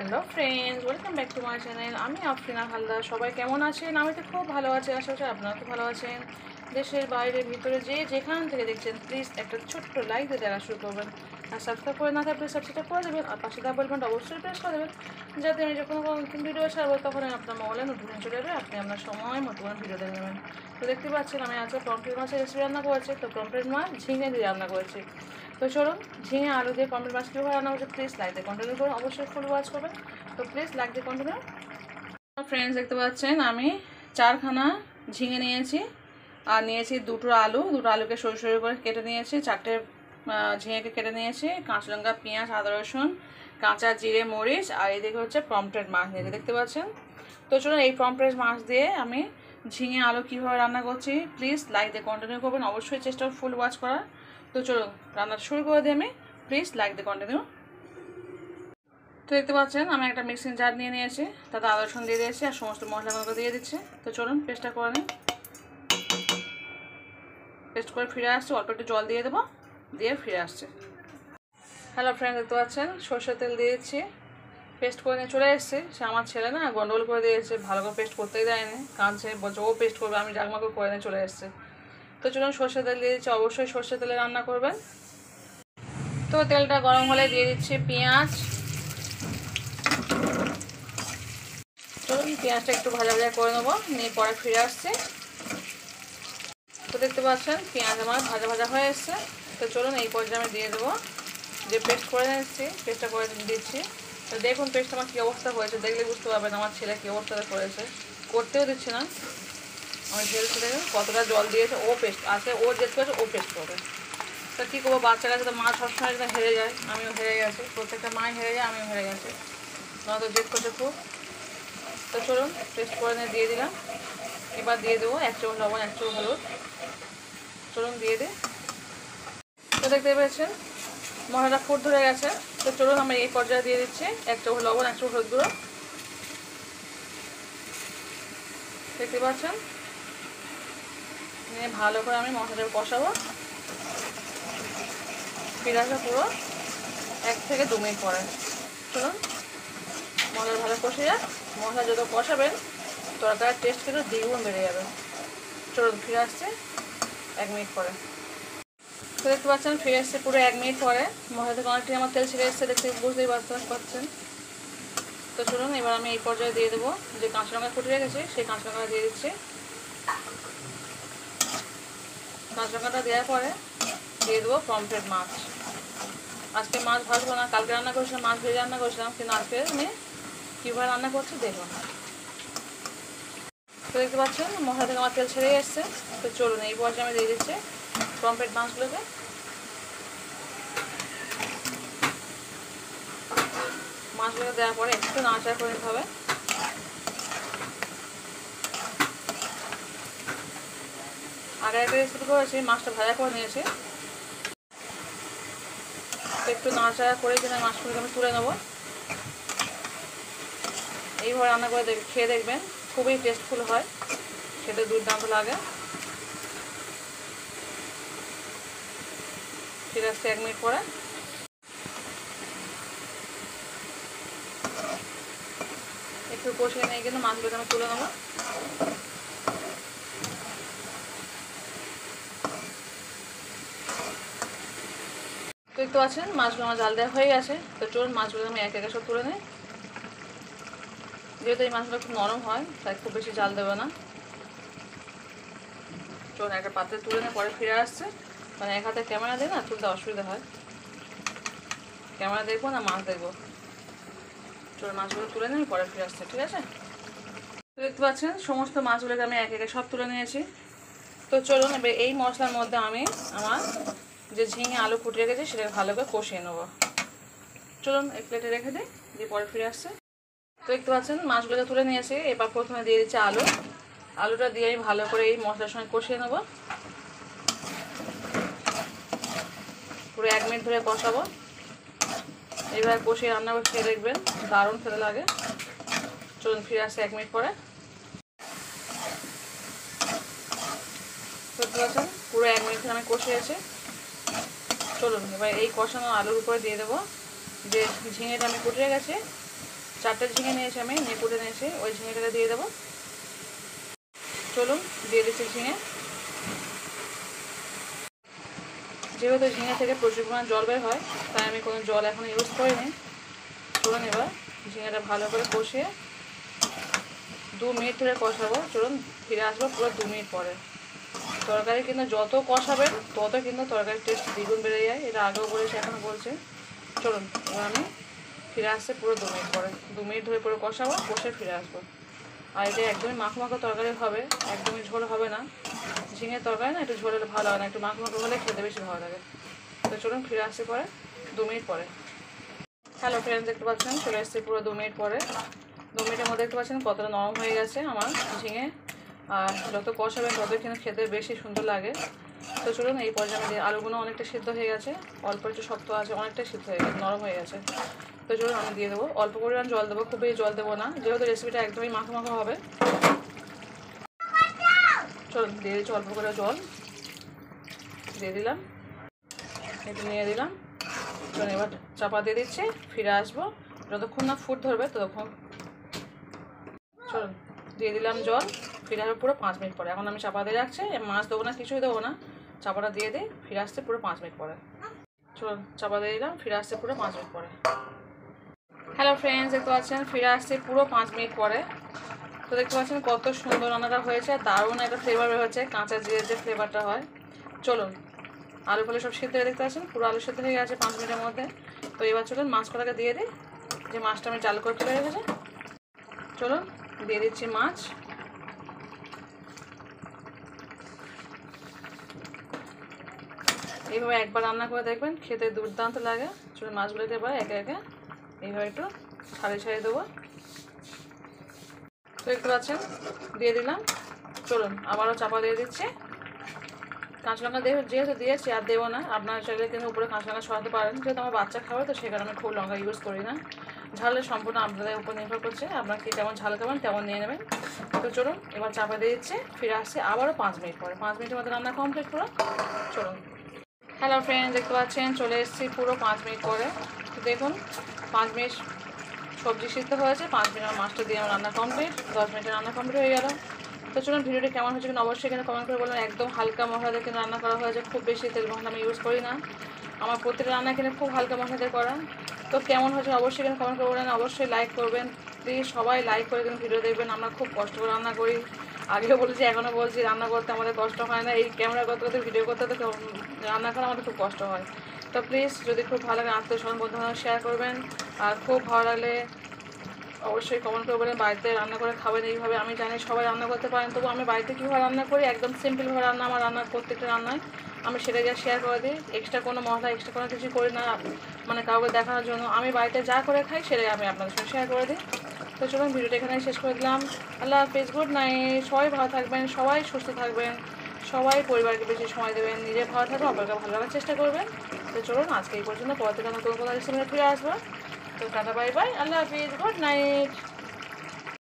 Hello friends, welcome back to my channel. আমি আফরিনা হালদার। সবাই কেমন আছেন? আমি তো খুব ভালো আছি, আশা করছি আপনারা খুব ভালো আছেন। দেশের বাইরে ভিতরে যেখান থেকে দেখছেন প্লিজ একটা ছোট্ট লাইক দিয়ে দেখা শুরু করবেন। আর সাবস্ক্রাইব করে না থাকলে সাবস্ক্রাইব করে দেবেন, আর পাশে দেওয়া বেলবাটনটা অবশ্যই প্রেস করে দেবেন, যাতে আমি যখন কোনো নতুন ভিডিও ছাড়বো তখন আপনার মোবাইলে নোটিফিকেশন চলে যাবে, আপনি আপনার সময় মতো ভিডিও দেখে নেবেন। তো দেখতে পাচ্ছেন আমি আজকে পমফ্রেট মাছের রেসিপি রান্না করেছি। তো পমফ্রেট মাছ ঝিঙে দিয়ে রান্না করেছি। তো চলুন ঝিঙে আলু দিয়ে পমফ্রেট মাছ কীভাবে রান্না হচ্ছে প্লিজ লাইক দিয়ে কন্টিনিউ করুন, অবশ্যই ফুল ওয়াচ করবেন। তো প্লিজ লাইক দিয়ে কন্টিনিউ। ফ্রেন্ডস দেখতে পাচ্ছেন আমি 4খানা ঝিঙে নিয়েছি, আর নিয়েছি দুটো আলুকে সরু সরু করে কেটে নিয়েছি, 4টে ঝিঙেকে কেটে নিয়েছি, কাঁচা লঙ্কা, পেঁয়াজ, আদা রসুন, কাঁচা জিরে, মরিচ, আর এদিকে হচ্ছে পমফ্রেট মাছ নিয়েছি দেখতে পাচ্ছেন। তো চলুন এই পমফ্রেট মাছ দিয়ে আমি ঝিঙে আলু কীভাবে রান্না করছি প্লিজ লাইক দিয়ে কন্টিনিউ করবেন, অবশ্যই চেষ্টা ফুল ওয়াচ করার। তো চলুন রান্নাটা শুরু করে দিই আমি, প্লিজ লাইক দিয়ে কন্টিনিউ। তো দেখতে পাচ্ছেন আমি একটা মিক্সিং জার নিয়ে নিয়েছি, তাতে আদা রসুন দিয়ে দিয়েছি আর সমস্ত মশলাগুলো দিয়ে দিচ্ছি। তো চলুন পেস্টটা করে নিই। পেস্ট করে ফিরে আসছি, অল্প একটু জল দিয়ে দেবো, দিয়ে ফিরে আসছে। হ্যালো ফ্রেন্ড, দেখতে পাচ্ছেন সরষের তেল দিয়েছি, পেস্ট করে নিয়ে চলে এসেছি। সে আমার ছেলে না গন্ডগোল করে দিয়েছে, ভালো করে পেস্ট করতেই দেয়নি, কাঁদছে, বলছে ও পেস্ট করবে, আমি জাগমাকে করে নিয়ে চলে এসেছে। তো চলুন সরষের তেল দিয়ে দিচ্ছি, অবশ্যই সরষের তেলে রান্না করবেন। তো তেলটা গরম হলে দিয়ে দিচ্ছি পেঁয়াজ। চলুন পেঁয়াজটা একটু ভাজা ভাজা করে নেবো, নিয়ে পরে ফিরে আসছি। তো দেখতে পাচ্ছেন পেঁয়াজ আমার ভাজা ভাজা হয়ে এসছে। তো চলুন এই পর্যায়ে আমি দিয়ে দেবো যে পেস্ট করে নিচ্ছি, পেস্টটা করে দিচ্ছি। তো দেখুন পেস্ট আমার কী অবস্থা হয়েছে, দেখলে বুঝতে পারবেন আমার ছেলে কী অবস্থাটা করেছে, করতেও দিচ্ছি না। আমি ঢেলছি, দেখুন কতটা জল দিয়েছে, ও পেস্ট আছে, ও জেদ করেছে ও পেস্ট করবে। তো কী করবো, বাচ্চা কাছে তো মা সবসময় যেন হেরে যায়, আমিও হেরে গেছি, প্রত্যেকটা মাই হেরে যায়, আমিও হেরে গেছি, নয়তো জেদ করছে খুব। তো চলুন পেস্ট করে নিয়ে দিয়ে দিলাম। এবার দিয়ে দেবো 1 চামচ লবণ, 1 চামচ হলুদ। চলুন দিয়ে দিই। তো দেখতে পেয়েছেন মশলাটা ফুট ধরে গেছে। তো চলুন আমরা এই পর্যায়ে দিয়ে দিচ্ছি 1 চামচ লবণ, 1 চামচ হলুদ গুঁড়ো। দেখতে পাচ্ছেন নিয়ে ভালো করে আমি মশলাটা কষাবো, ফিরে আসা পুরো 1 থেকে 2 মিনিট পরে। চলুন মশলা ভালো কষে যাক, মশলা যত কষাবেন তরকারির টেস্ট কিন্তু দ্বিগুণ বেড়ে যাবে। চলুন ফিরে আসছে 1 মিনিট পরে। তো দেখতে পাচ্ছেন ফিরে এসছে পুরো 1 মিনিট পরে, মশলা থেকে অনেকটাই আমার তেল ছেড়ে এসছে, দেখতে বুঝতেই পারছেন। তো চলুন এবার আমি এই পর্যায়ে দিয়ে দেবো যে কাঁচা লঙ্কা কুটে রেখেছি, সেই কাঁচা লঙ্কাটা দিয়ে দিচ্ছি। কাঁচা লঙ্কাটা দেওয়ার পরে দিয়ে দেবো পমফ্রেট মাছ। আজকে মাছ ভাজবো না, কালকে রান্না করেছিলাম মাছ ভেজে রান্না করেছিলাম, কিন্তু আজকে আমি কীভাবে রান্না করছি দেখুন। তো দেখতে পাচ্ছেন মশলা থেকে আমার তেল ছেড়ে এসছে। তো চলুন এই পর্যায়ে আমি দিয়ে দিচ্ছি পমফ্রেট মাছগুলোকে। মাছগুলো দেওয়ার পরে একটু নাড়াচাড়া করে নিতে হবে। আগে একটা রেসিপি করেছি, মাছটা ভাজা করে নিয়েছি, একটু নাড়াচাড়া করে কিনা মাছগুলোকে আমি তুলে নেবো। এইভাবে রান্না করে খেয়ে দেখবেন, খুবই টেস্টফুল হয়, খেতে দুর্দান্ত লাগে। ফিরে আসছে 1 মিনিট পরে। একটু কষিয়ে নিয়ে কিন্তু মাছগুলোকে আমি তুলে নেবো। দেখতে পাচ্ছেন মাছগুলো আমার জাল দেওয়া হয়ে গেছে। তো চলুন মাছগুলো আমি এক একে সব তুলে নিই। যেহেতু এই মাছগুলো খুব নরম হয় তাই খুব বেশি জাল দেবে না। চলুন একটা পাত্রে তুলে নিয়ে পরে ফিরে আসছে, মানে এক হাতে ক্যামেরা দিয়ে না তুলতে অসুবিধা হয়, ক্যামেরা দেখবো না মাছ দেখবো। চলুন মাছগুলো তুলে নিয়ে পরে ফিরে আসছে, ঠিক আছে। তো দেখতে পাচ্ছেন সমস্ত মাছগুলোকে আমি এক একে সব তুলে নিয়েছি। তো চলুন এবার এই মশলার মধ্যে আমি আমার যে ঝিঙে আলু ফুটিয়ে রেখেছি সেটাকে ভালো করে কষিয়ে নেবো। চলুন এক প্লেটে রেখে দিই, দিয়ে পরে ফিরে আসছে। তো দেখতে পাচ্ছেন মাছগুলোকে তুলে নিয়েছি। এবার প্রথমে দিয়ে দিচ্ছি আলুটা দিয়ে আমি ভালো করে এই মশলার সঙ্গে কষিয়ে নেবো, পুরো 1 মিনিট ধরে কষাবো। এইভাবে কষিয়ে রান্না করে খেয়ে দেখবেন দারুণ খেতে লাগে। চলুন ফিরে আসছে 1 মিনিট পরে। দেখতে পাচ্ছেন পুরো 1 মিনিট আমি কষিয়েছি। চলুন এবার এই কষানো আলুর উপরে দিয়ে দেবো যে ঝিঙেটা আমি কুটিয়ে গেছি 4টে ঝিঙে নিয়েছি আমি, কুটে নিয়েছি, ওই ঝিঙেটাকে দিয়ে দেবো। চলুন দিয়ে দিচ্ছি ঝিঙে। যেহেতু ঝিঙে থেকে প্রচুর পরিমাণ জল বের হয়, তাই আমি কোনো জল এখন ইউজ করিনি। চলুন এবার ঝিঙেটা ভালো করে কষিয়ে 2 মিনিট ধরে কষাবো। চলুন ফিরে আসবো পুরো 2 মিনিট পরে। তরকারি কিন্তু যত কষাবেন তত কিন্তু তরকারির টেস্ট দ্বিগুণ বেড়ে যায়, এটা আগেও বলেছি এখনও বলছি। চলুন এবার আমি ফিরে আসছে পুরো 2 মিনিট পরে। 2 মিনিট ধরে পুরো কষাবো, কষে ফিরে আসবো। আর এটা একদমই মাখো মাখো তরকারি হবে, একদমই ঝোল হবে না। ঝিঙের তরকারি না একটু ঝোল হলে ভালো হয় না, একটু মাখো মাখো হলে খেতে বেশি ভালো লাগে। তো চলুন ফিরে আসছে পরে 2 মিনিট পরে। হ্যালো ফ্রেন্ডস, দেখতে পাচ্ছেন চলে এসেছি পুরো 2 মিনিট পরে। 2 মিনিটের মধ্যে দেখতে পাচ্ছেন কতটা নরম হয়ে গেছে আমার ঝিঙে। আর যত কষাবেন তত কিন্তু খেতে বেশি সুন্দর লাগে। তো চলুন এই পর্যায়ে আমি আলুগুলো অনেকটা সিদ্ধ হয়ে গেছে, অল্প একটু শক্ত আছে, অনেকটাই সিদ্ধ হয়ে গেছে, নরম হয়ে গেছে। তো চলুন আমি দিয়ে দেবো অল্প পরিমাণ জল দেবো, খুব বেশি জল দেবো না, যেহেতু রেসিপিটা একদমই মাখো মাখো হবে। চলুন দিয়ে দিচ্ছি অল্প করে জল দিয়ে দিলাম, একটু নিয়ে দিলাম। চলুন এবার চাপা দিয়ে দিচ্ছি, ফিরে আসবো যতক্ষণ না ফুট ধরবে ততক্ষণ। চলুন দিয়ে দিলাম জল, ফিরে আসবো পুরো 5 মিনিট পরে। এখন আমি চাপা দিয়ে রাখছি, মাছ দেবো না, কিছুই দেবো না, চাপাটা দিয়ে দিই, ফিরে আসছে পুরো 5 মিনিট পরে। চলুন চাপা দিয়ে দিলাম, ফিরে আসছে পুরো 5 মিনিট পরে। হ্যালো ফ্রেন্ডস, দেখতে পাচ্ছেন ফিরে আসছে পুরো 5 মিনিট পরে। তো দেখতে পাচ্ছেন কত সুন্দর রান্নাটা হয়েছে, দারুণ একটা ফ্লেভার বের হচ্ছে, কাঁচা জিরের যে ফ্লেভারটা হয়। চলুন আলু ফলে সব সিদ্ধ হয়ে, দেখতে পাচ্ছেন পুরো আলু সিদ্ধ হয়ে গেছে 5 মিনিটের মধ্যে। তো এবার চলুন মাছ কটাকে দিয়ে দিই, যে মাছটা আমি চালু করে তুলে রেখেছি। চলুন দিয়ে দিচ্ছি মাছ। এইভাবে একবার রান্না করে দেখবেন, খেতে দুর্দান্ত লাগে। চলুন মাছগুলোকে এবার একে একে এইভাবে একটু ছাড়িয়ে ছাড়িয়ে দেবো। তো দেখতে পাচ্ছেন দিয়ে দিলাম। চলুন আবারও চাপা দিয়ে দিচ্ছি। কাঁচা লঙ্কা যেহেতু দিয়েছি আর দেবো না, আপনারা চাইলে কিন্তু উপরে কাঁচা লঙ্কা সরাতে পারেন, যেহেতু আমার বাচ্চা খাবে তো সেই কারণে আমি খুব লঙ্কা ইউজ করি না। ঝালের সম্পূর্ণ আপনাদের উপর নির্ভর করছে, আপনারা কি কেমন ঝাল খাবেন তেমন নিয়ে নেবেন। তো চলুন এবার চাপা দিয়ে দিচ্ছি, ফিরে আসছি আবারও 5 মিনিট পরে। 5 মিনিটের মধ্যে রান্না কমপ্লিট পুরো। চলুন হ্যালো ফ্রেন্ডস, দেখতে পাচ্ছেন চলে এসেছি পুরো 5 মিনিট পরে। তো দেখুন 5 মিনিট সবজি সিদ্ধ হয়েছে, 5 মিনিট আমার মাছটা দিয়ে আমার রান্না কমপ্লিট, 10 মিনিটের রান্না কমপ্লিট হয়ে গেল। তো চলুন ভিডিওটি কেমন হচ্ছে কিন্তু অবশ্যই কিন্তু কমেন্ট করে বলবেন। একদম হালকা মশলা দিয়ে কিন্তু রান্না করা হয়েছে, খুব বেশি তেল মশলা আমি ইউজ করি না, আমার প্রতিটা রান্না কিন্তু খুব হালকা মশলা দিয়ে করা। তো কেমন হচ্ছে অবশ্যই কিন্তু কমেন্ট করে বলবেন, অবশ্যই লাইক করবেন প্লিজ, সবাই লাইক করে কিন্তু ভিডিও দেখবেন। আমরা খুব কষ্ট করে রান্না করি, আগেও বলেছি এখনও বলছি, রান্না করতে আমাদের কষ্ট হয় না, এই ক্যামেরা করতে করতে ভিডিও করতে করতে রান্না করা আমাদের খুব কষ্ট হয়। তো প্লিজ যদি খুব ভালো লাগে আত্মীয় স্বজন বন্ধু শেয়ার করবেন, আর খুব ভালো লাগলে অবশ্যই কমেন্ট করে বলেন বাড়িতে রান্না করে খাবেন এইভাবে। আমি জানি সবাই রান্না করতে পারেন, তবু আমি বাড়িতে কীভাবে রান্না করি একদম সিম্পলভাবে রান্না, আমার রান্নার প্রত্যেকটা রান্নায় আমি সেটা যা শেয়ার করে দিই, এক্সট্রা কোনো মশলা এক্সট্রা কোনো কিছু করি না, মানে কাউকে দেখানোর জন্য। আমি বাড়িতে যা করে খাই সেটাই আমি আপনাদের সঙ্গে শেয়ার করে দিই। তো চলুন ভিডিওটা এখানে শেষ করে দিলাম। আল্লাহ হাফিজ, গুড নাইট। সবাই ভালো থাকবেন, সবাই সুস্থ থাকবেন, সবাই পরিবারকে বেশি সময় দেবেন, নিজে ভালো থাকবেন, অপরকে ভালো লাগার চেষ্টা করবেন। তো চলুন আজকে এই পর্যন্ত, পর থেকে নতুন কোনো রেসিপি ফিরে আসবো। তো টাটা বাই বাই, আল্লাহ হাফিজ, গুড নাইট।